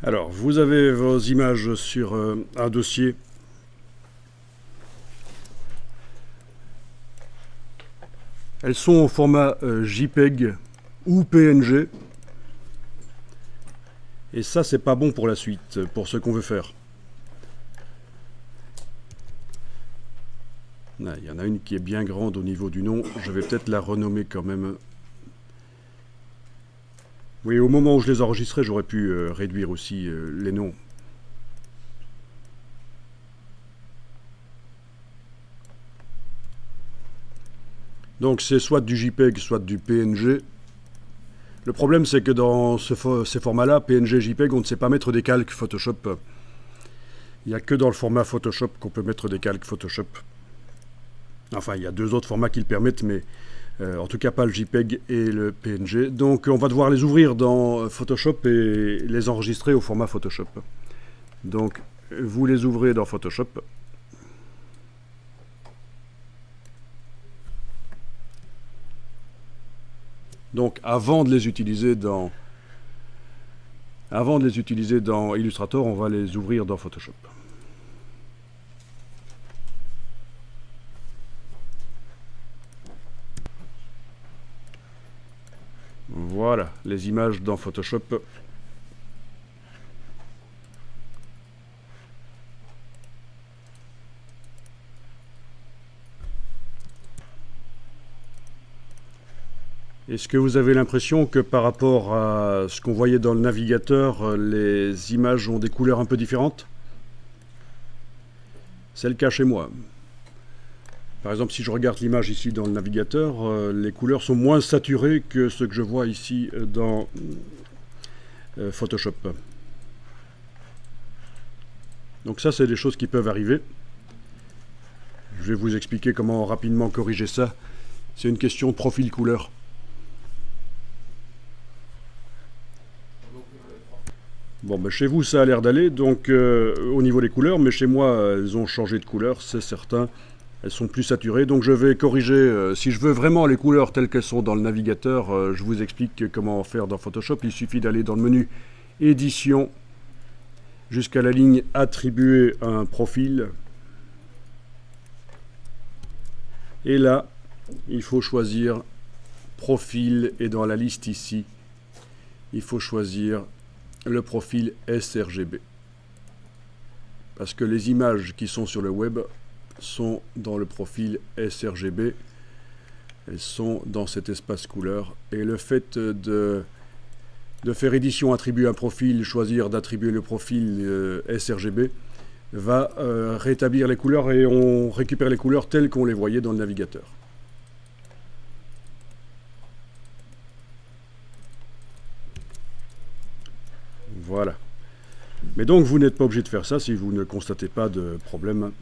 Alors, vous avez vos images sur un dossier. Elles sont au format JPEG ou PNG. Et ça, c'est pas bon pour la suite, pour ce qu'on veut faire. Il y en a une qui est bien grande au niveau du nom. Je vais peut-être la renommer quand même. Oui, au moment où je les enregistrais, j'aurais pu réduire aussi les noms. Donc c'est soit du JPEG, soit du PNG. Le problème, c'est que dans ces formats-là, PNG, JPEG, on ne sait pas mettre des calques Photoshop. Il n'y a que dans le format Photoshop qu'on peut mettre des calques Photoshop. Enfin, il y a deux autres formats qui le permettent, mais en tout cas pas le JPEG et le PNG. Donc on va devoir les ouvrir dans Photoshop et les enregistrer au format Photoshop. Donc vous les ouvrez dans Photoshop. Donc avant de les utiliser dans Illustrator, on va les ouvrir dans Photoshop. Voilà, les images dans Photoshop. Est-ce que vous avez l'impression que par rapport à ce qu'on voyait dans le navigateur, les images ont des couleurs un peu différentes? C'est le cas chez moi. Par exemple, si je regarde l'image ici dans le navigateur, les couleurs sont moins saturées que ce que je vois ici dans Photoshop. Donc ça, c'est des choses qui peuvent arriver. Je vais vous expliquer comment rapidement corriger ça. C'est une question de profil couleur. Bon, ben chez vous, ça a l'air d'aller, donc au niveau des couleurs, mais chez moi, elles ont changé de couleur, c'est certain. Elles sont plus saturées, donc je vais corriger. Si je veux vraiment les couleurs telles qu'elles sont dans le navigateur, je vous explique comment faire dans Photoshop. Il suffit d'aller dans le menu Édition, jusqu'à la ligne Attribuer un profil. Et là, il faut choisir Profil, et dans la liste ici, il faut choisir le profil sRGB. Parce que les images qui sont sur le web sont dans le profil sRGB. Elles sont dans cet espace couleur. Et le fait de faire édition, attribuer un profil, choisir d'attribuer le profil sRGB, va rétablir les couleurs et on récupère les couleurs telles qu'on les voyait dans le navigateur. Voilà. Mais donc vous n'êtes pas obligé de faire ça si vous ne constatez pas de problème.